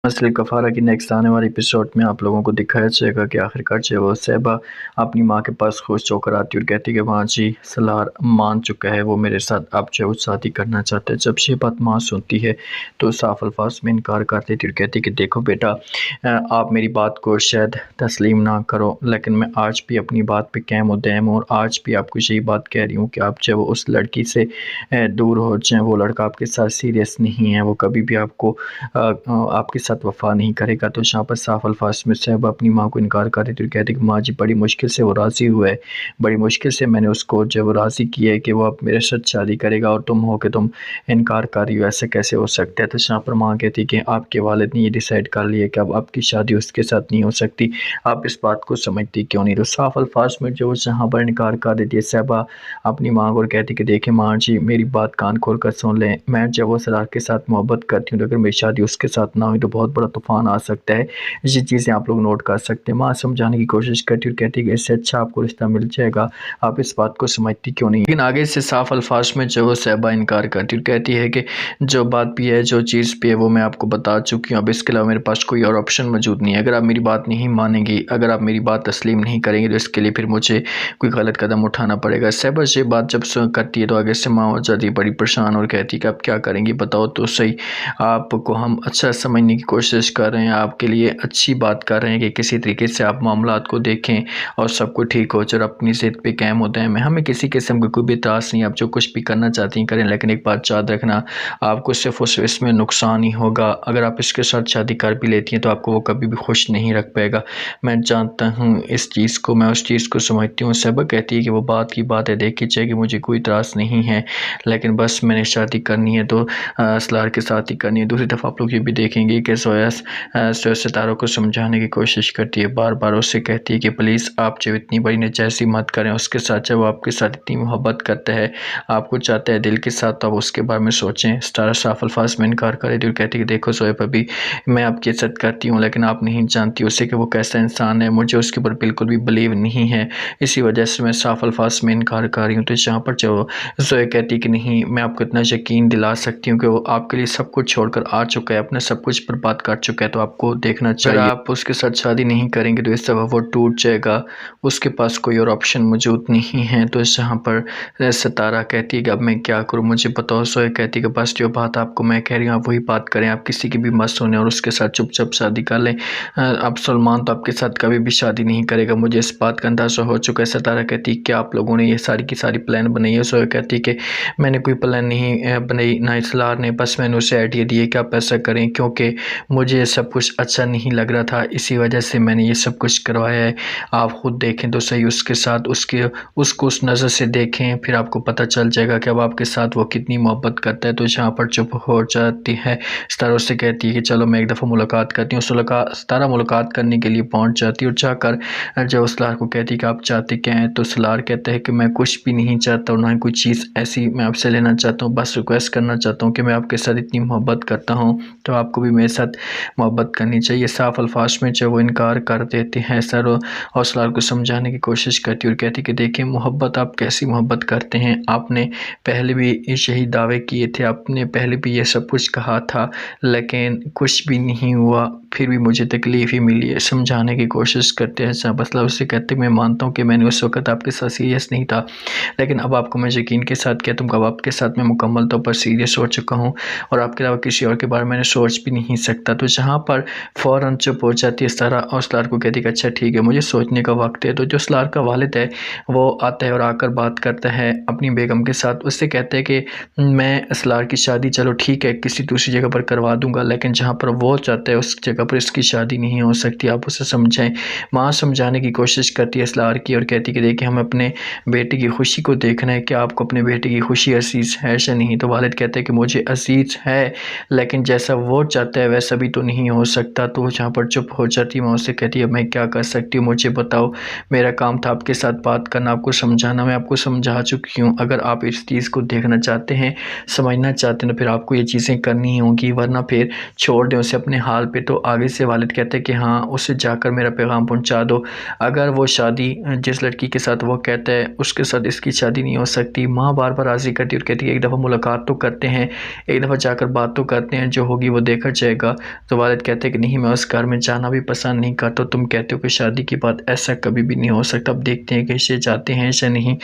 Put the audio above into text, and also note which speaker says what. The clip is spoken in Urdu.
Speaker 1: مسئلہ کفارہ کی نیکسٹ آنے والی ایپیسوڈ میں آپ لوگوں کو دکھایا جائے گا کہ آخرکار جو ہے وہ صحبہ اپنی ماں کے پاس خوش ہو کر آتی اور کہتی کہ ماں جی سلار مان چکا ہے وہ میرے ساتھ، اب جو ہے وہ شادی کرنا چاہتا ہے۔ جب یہ بات ماں سنتی ہے تو صاف الفاظ میں انکار کر دیتی اور کہتی کہ دیکھو بیٹا، آپ میری بات کو شاید تسلیم نہ کرو، لیکن میں آج بھی اپنی بات پہ قائم و دائم ہوں اور آج بھی آپ کو یہی بات کہہ رہی ہوں کہ آپ جو ہے وہ اس لڑکی سے دور ہو جائیں۔ وہ لڑکا آپ کے ساتھ سیریس نہیں ہے، وہ کبھی بھی آپ کو آپ کے ساتھ وفا نہیں کرے گا۔ تو یہاں پر صاف الفاظ میں صاحبہ اپنی ماں کو انکار کر دیتی اور کہتی کہ ماں جی بڑی مشکل سے وہ راضی ہوا ہے، بڑی مشکل سے میں نے اس کو جب راضی کیا ہے کہ وہ اب میرے ساتھ شادی کرے گا اور تم ہو کہ تم انکار کر رہی ہو، ایسے کیسے ہو سکتا ہے۔ تو یہاں پر ماں کہتی کہ آپ کے والد نے یہ ڈیسائیڈ کر لیا کہ اب آپ کی شادی اس کے ساتھ نہیں ہو سکتی، آپ اس بات کو سمجھتی کیوں نہیں۔ تو صاف الفاظ میں جو یہاں پر انکار کر دیتی ہے صاحبہ اپنی ماں کو اور کہتی کہ دیکھیں ماں جی میری بات کان کھول کر سن لیں، میں جب وہ سلار کے ساتھ محبت کرتی ہوں، اگر میری شادی اس کے ساتھ نہ ہوئی تو بہت بڑا طوفان آ سکتا ہے۔ یہ چیزیں آپ لوگ نوٹ کر سکتے ہیں۔ ماں سمجھانے کی کوشش کرتی اور کہتی کہ اس سے اچھا آپ کو رشتہ مل جائے گا، آپ اس بات کو سمجھتی کیوں نہیں۔ لیکن آگے سے صاف الفاظ میں جو صاحبہ انکار کرتی اور کہتی ہے کہ جو بات بھی ہے، جو چیز بھی ہے وہ میں آپ کو بتا چکی ہوں، اب اس کے علاوہ میرے پاس کوئی اور آپشن موجود نہیں ہے۔ اگر آپ میری بات نہیں مانیں گی، اگر آپ میری بات تسلیم نہیں کریں گے تو اس کے لیے پھر مجھے کوئی غلط قدم اٹھانا پڑے گا۔ صاحبہ یہ بات جب کرتی ہے تو آگے سے ماں ہو جاتی ہے بڑی پریشان اور کہتی کہ آپ کیا کریں گی بتاؤ تو صحیح، آپ کو ہم اچھا سمجھنے کی کوشش کر رہے ہیں، آپ کے لیے اچھی بات کر رہے ہیں کہ کسی طریقے سے آپ معاملات کو دیکھیں اور سب کو ٹھیک ہو جائے، اپنی ضد پہ قائم ہوتے ہیں، ہمیں کسی قسم کا کوئی بھی اعتراض نہیں، آپ جو کچھ بھی کرنا چاہتی ہیں کریں، لیکن ایک بات یاد رکھنا آپ کو صرف اس میں نقصان ہی ہوگا۔ اگر آپ اس کے ساتھ شادی کر بھی لیتی ہیں تو آپ کو وہ کبھی بھی خوش نہیں رکھ پائے گا، میں جانتا ہوں اس چیز کو، میں اس چیز کو سمجھتی ہوں۔ صاحبہ کہتی ہے کہ وہ بات کی بات ہے، دیکھی جائے کہ مجھے کوئی اعتراض نہیں ہے، لیکن بس میں نے شادی کرنی ہے تو اسرار کے ساتھ ہی کرنی ہے۔ دوسری طرف آپ لوگ یہ بھی دیکھیں گے کہ زویا ستاروں کو سمجھانے کی کوشش کرتی ہے، بار بار اس سے کہتی ہے کہ پلیز آپ جو اتنی بڑی ناجائزی مت کریں اس کے ساتھ، جب آپ کے ساتھ اتنی محبت کرتا ہے، آپ کو چاہتا ہے دل کے ساتھ، تو آپ اس کے بارے میں سوچیں۔ ستارہ صاف الفاظ میں انکار کر دیتی اور کہتی کہ دیکھو زویا بھابی، میں آپ کی عزت کرتی ہوں لیکن آپ نہیں جانتی اسے کہ وہ کیسا انسان ہے، مجھے اس کے اوپر بالکل بھی بلیو نہیں ہے، اسی وجہ سے میں صاف الفاظ میں انکار کر رہی ہوں۔ تو یہاں پر جو زویا کہتی کہ نہیں، میں آپ کو اتنا یقین دلا سکتی ہوں کہ وہ آپ کے لیے سب کچھ چھوڑ کر آ چکا ہے، اپنا سب کچھ برباد کر چکا ہے، تو آپ کو دیکھنا چاہیے اگر آپ اس کے ساتھ شادی نہیں کریں گے تو اس طرح وہ ٹوٹ جائے گا، اس کے پاس کوئی اور آپشن موجود نہیں ہے۔ تو یہاں پر ستارہ کہتی ہے کہ اب میں کیا کروں، مجھے بتاؤ۔ زویا کہتی کہ بس جو بات آپ کو میں کہہ رہی ہوں آپ وہی بات کریں، آپ کسی کی بھی مت سنیں اور اس کے ساتھ چپ چاپ شادی کر لیں۔ اب سلمان تو آپ کے ساتھ کبھی بھی شادی نہیں کرے گا، مجھے اس بات کا اندازہ ہو چکا ہے۔ ستارہ کہتی کیا آپ لوگوں نے یہ ساری کی ساری پلان بنائی ہے؟ زویا کہتی کہ میں نے کوئی پلان نہیں بنائی، نہ اسرار نے، بس میں نے اسے آئیڈیا دی کہ آپ ایسا کریں، کیونکہ مجھے سب کچھ اچھا نہیں لگ رہا تھا، اسی وجہ سے میں نے یہ سب کچھ کروایا ہے۔ آپ خود دیکھیں تو صحیح، اس کے ساتھ اس کو اس نظر سے دیکھیں، پھر آپ کو پتہ چل جائے گا کہ اب آپ کے ساتھ وہ کتنی محبت کرتا ہے۔ تو یہاں پر چپ ہو جاتی ہے۔ ستارہ اس سے کہتی ہے کہ چلو میں ایک دفعہ ملاقات کرتی ہوں۔ ستارہ ملاقات کرنے کے لیے پہنچ جاتی ہے اور جا کر جب سلار کو کہتی ہے کہ آپ چاہتے کیا ہیں، تو سلار کہتا ہے کہ میں کچھ بھی نہیں چاہتا اور نہ ہی کوئی چیز ایسی میں آپ سے لینا چاہتا ہوں، بس ریکویسٹ کرنا چاہتا ہوں کہ میں آپ کے ساتھ اتنی محبت کرتا ہوں تو آپ کو بھی میرے ساتھ محبت کرنی چاہیے۔ صاف الفاظ میں جب وہ انکار کر دیتے ہیں اور سلار کو سمجھانے کی کوشش کرتی اور کہتی کہ دیکھیں محبت آپ کیسی محبت کرتے ہیں، آپ نے پہلے بھی یہی دعوے کیے تھے، آپ نے پہلے بھی یہ سب کچھ کہا تھا، لیکن کچھ بھی نہیں ہوا، پھر بھی مجھے تکلیف ہی ملی ہے۔ سمجھانے کی کوشش کرتے ہیں صاحب اسلام اس سے کہتے ہیں میں مانتا ہوں کہ میں نے اس وقت آپ کے ساتھ سیریس نہیں تھا، لیکن اب آپ کو میں یقین کے ساتھ کہتا ہوں کہ اب آپ کے ساتھ میں مکمل طور پر سیریس ہو چکا ہوں اور آپ کے علاوہ کسی اور کے بارے میں نے سوچ بھی نہیں سکتا۔ تو جہاں پر فوراً چپ ہو جاتی ہے ستارہ اور سلار کو کہتی کہ اچھا ٹھیک ہے مجھے سوچنے کا وقت ہے۔ تو جو سلار کا والد ہے وہ آتا ہے اور آ کر بات کرتا ہے اپنی بیگم کے ساتھ، اس سے کہتا ہے کہ میں سلار کی شادی چلو ٹھیک ہے کسی دوسری جگہ پر کروا دوں گا، لیکن جہاں پر وہ چاہتا ہے اس جگہ پر اس کی شادی نہیں ہو سکتی، آپ اسے سمجھائیں۔ ماں سمجھانے کی کوشش کرتی ہے سلار کی اور کہتی کہ دیکھیں ہم اپنے بیٹے کی خوشی کو دیکھنا ہے کہ آپ کو اپنے بیٹے کی خوشی عزیز ہے یا نہیں۔ تو والد کہتے ہیں کہ مجھے عزیز ہے لیکن جیسا وہ چاہتا ہے ویسا بھی تو نہیں ہو سکتا۔ تو وہ جہاں پر چپ ہو جاتی ہے، ماں اسے کہتی ہے میں کیا کر سکتی ہوں، مجھے بتاؤ، میرا کام تھا آپ کے ساتھ بات کرنا، آپ کو سمجھانا، میں آپ کو سمجھا چکی ہوں، اگر آپ اس چیز کو دیکھنا چاہتے ہیں سمجھنا چاہتے ہیں تو پھر آپ کو یہ چیزیں کرنی ہوں گی، ورنہ پھر چھوڑ دیں اسے اپنے حال پہ۔ تو آگے سے والد کہتے ہیں کہ ہاں اسے جا کر میرا پیغام پہنچا دو، اگر وہ شادی جس لڑکی کے ساتھ وہ کہتا ہے اس کے ساتھ اس کی شادی نہیں ہو سکتی، ماں بار بار راضی کرتی ہے اور کہتی ہے ایک دفعہ ملاقات تو کرتے ہیں، ایک دفعہ جا کر بات تو کرتے ہیں، جو ہوگی وہ دیکھا جائے گا۔ تو والد کہتے ہیں کہ نہیں، میں اس گھر میں جانا بھی پسند نہیں کرتا، تم کہتے ہو کہ شادی کے بعد ایسا کبھی بھی نہیں ہو سکتا، اب دیکھتے ہیں کہ اسے جاتے ہیں یا نہیں۔